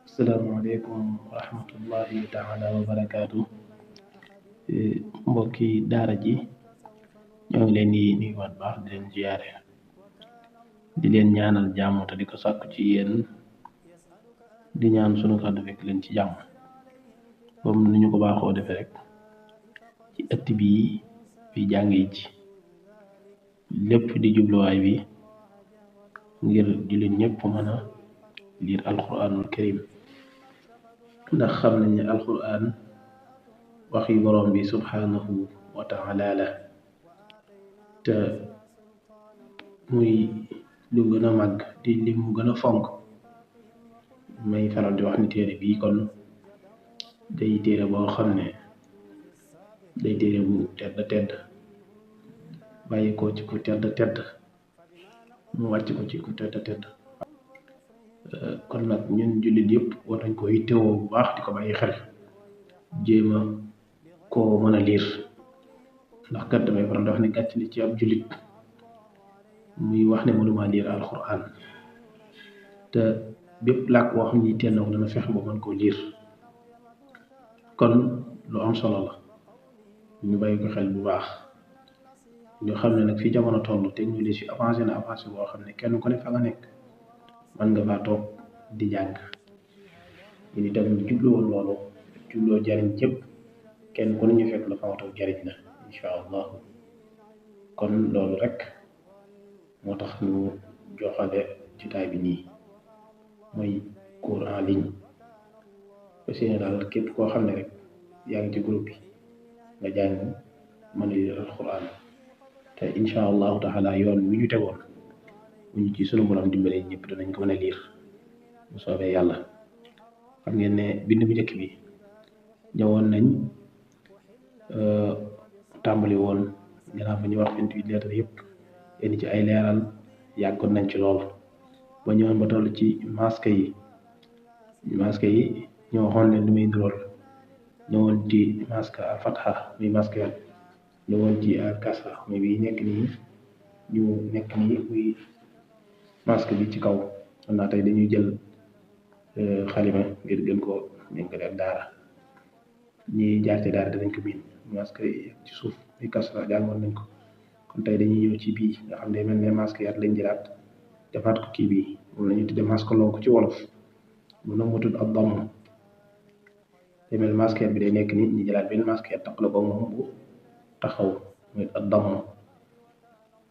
asalaamaaleykum wa rahmatullahi taala wa barakaatu. Mbokki daara ji ñoo ngi leen di nuyuwaat baax di leen ziyaare di leen ñaanal jàmm te di ko sàkku ci yéen di ñaan sunu kàddu fekk leen ci jàmm comme ni ñu ko baaxoo defee rek ci ëtt bii fi jàng yi ci lépp di jubluwaay bi ngir jullit ñëpp mën a liir alquranul karim ndax xam nañ ne alquran waxi borom bi subhanahu wa taala la te muy lu gën a màgg di li mu gën a fonk. may faral di wax ni téere bii kon day téere boo xam ne day téere bu tedd bàyyi ko ci ku tedd mu wàcc ko ci ku tedd kon nag ñun jullit yëpp war nañ ko yittewoo bu baax di ko bàyyi xel jéema koo mën a liir ndax kat damay faral di wax ne gàcc li ci ab jullit muy wax ne mënuma liir alquran te bépp làkk boo xam ne yitteel na ko dana fex ba mën koo liir kon lu am solo la ñu bàyyi ko xel bu baax ñu xam ne nag fi jamono toll technologie avancé na avancé boo xam ne kenn ku ne fa nga nekk man nga faa toog di jàng ñu ni tam jubluwoon loolu jubloo jariñ cëpp kenn ku ne ñu fekk la fa nga toog jariñ la incha allahu kon loolu rek moo tax ñu joxale jotaay bi nii mooy cours en ligne aussi ne daal képp koo xam ne rek yaa ngi ci groupe bi nga jàng mën a liir alquran te incha allahu taala yoon wi ñu tegoon bu ñu ci sunu borom dimbale ñëpp danañ ko mën a liir bu soobee yàlla. xam ngeen ne bind bu njëkk bi ñëwoon nañ tàmbali woon gannaaw ba ñu wax 28 lettres yëpp indi ci ay leeral yàggoon nañ ci lool ba ñëwoon ba toll ci masque yi ñoo waxoon leen lu muy ndurool ñëwoon ci masque al fatha muy masque ñëwoon ci al kasra muy bi nekk nii muy masque bi ci kaw xam naa tey dañuy jël xalima ngir gën koo méngale ak daara ñi jaar ci daara danañ ko miin masque yi ci suuf muy kasra jàngoon nañ ko kon tey dañuy ñëw ci bii nga xam ne mel ne masque yaat lañ jëlaat defaat ko kii bii moom la ñu tudde masque lonk ci wolof bu nag mu tudd ab damm te mel masque bi day nekk ni ñu jëlaat benn masque yaat taqale ko moom bu taxaw muy ab damm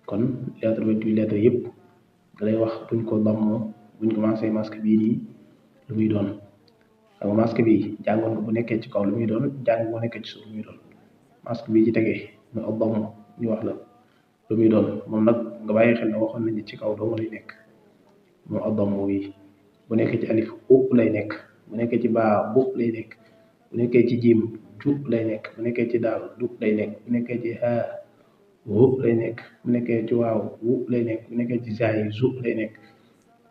kon lettre 28 lettres yëpp da lay wax buñ ko dammoo buñ commencé masque bii nii lu muy doon xam nga masque bi jàngoon nga bu nekkee ci kaw lu muy doon jàng bu nekkee ci suuf lu muy doon masque bii ci tegee muy ab damm ñu wax la lu muy doon moom nag nga bàyyi xel ne waxoon nañu ci kaw doomu lay nekk moom ab damm wi bu nekkee ci alif u lay nekk bu nekkee ci baa bu lay nekk bu nekkee ci jiim ju lay nekk bu nekkee ci daal du lay nekk bu nekkee ci haa wu lay nekk bu nekkee ci waaw wu lay nekk bu nekkee ci zaay zu lay nekk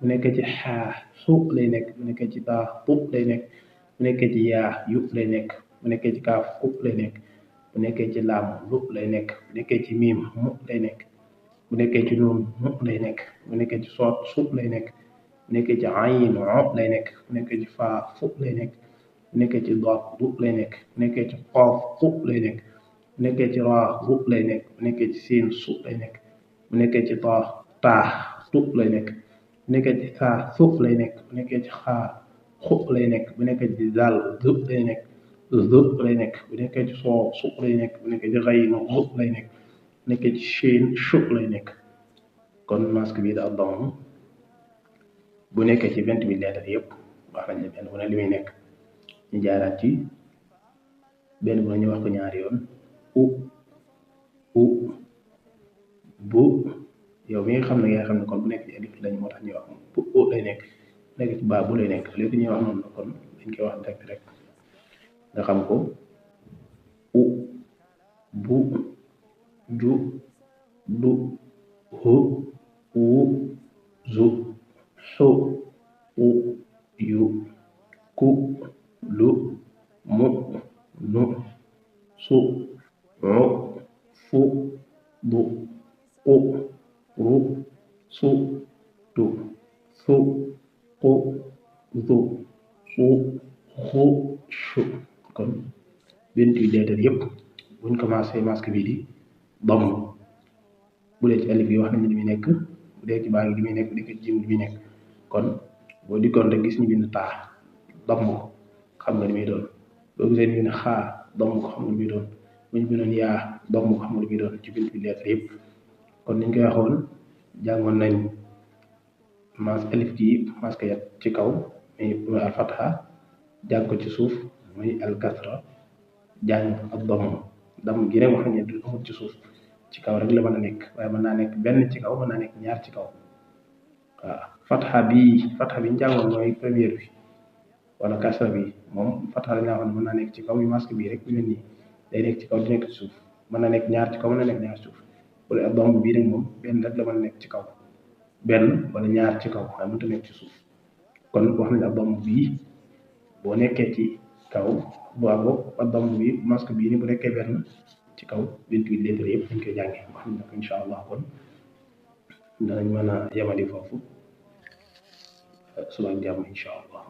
bu nekkee ci xaa su lay nekk bu nekkee ci taa tu lay nekk bu nekkee ci yaa yu lay nekk bu nekkee ci kaaf ku lay nekk bu nekkee ci laam lu lay nekk bu nekkee ci miim mu lay nekk bu nekkee ci nuun mu lay nekk bu nekkee ci soot su lay nekk bu nekkee ci ayin o lay nekk bu nekkee ci faa fu lay nekk bu nekkee ci daat du lay nekk bu nekkee ci qaaf fu lay nekk bu nekkee ci raa ru lay nekk bu nekkee ci siin su lay nekk bu nekkee ci taa tu lay nekk bu nekkee ci saa su lay nekk bu nekkee ci xaa xu lay nekk bu nekkee ci daal zu lay nekk zu lay nekk bu nekkee ci soo su lay nekk bu nekkee ci xayin zu lay nekk bu nekkee ci shiin shu lay nekk kon masque bii da ab damm bu nekkee ci 28 lettres yëpp wax nañ ne benn bu ne li muy nekk ñu jaaraat ci benn bu ne ñu wax ko ñaari yoon u bu yow mi nga xam ne yaa xam ne kon bu nekk ci alif lañ moo tax ñuy wax bu u lay nekk bu nekk ci baa bu lay nekk léegi ñuy wax noonu la kon dañ koy wax direct rek nga xam ko u bu ju du hu wu zu xu u yu ku lu mu nu su u fu bu u ru su du fu ku zu su xu su kon 28 lettres yëpp buñ commencé masque bi di damm bu dee ci alif yi wax nañu li muy nekk bu dee ci baa ngi li muy nekk bu dee ci jiim li muy nekk kon boo dikkoon rek gis ñu bind taa damm ko xam nga li muy doon boo gisee ñu bind xaa damm ko xam nga li muy doon bu ñu bindoon yaa damm ko xam nga li muy doon ci 28 lettres yëpp kon niñ koy waxoon jàngoon nañ mas alif gi masque ya ci kaw muy al fatha jàng ko ci suuf muy al kasra jàng ak damm gi rek wax nañu du amul ci suuf ci kaw rek la mën a nekk waaye mën naa nekk benn ci kaw mën naa nekk ñaar ci kaw waaw fatha bi ñu jàngoon mooy première bi wala kasra bi moom fatha la ñu waxoon mën naa nekk ci kaw muy masque bii rek bu mel nii day nekk ci kaw di nekk ci suuf mën na nekk ñaar ci kaw mën na nekk ñaar ci suuf bu dee damm bii rek moom benn rek la mën a nekk ci kaw benn wala ñaar ci kaw waaye mënut a nekk ci suuf kon wax nañ damm bii boo nekkee ci kaw damm bi masque bii ni bu nekkee benn ci kaw 28 lettres yëpp dañ koy jàngee wax nañ ko incha allah kon danañ mën a yemali foofu suba ak jàmm incha allah.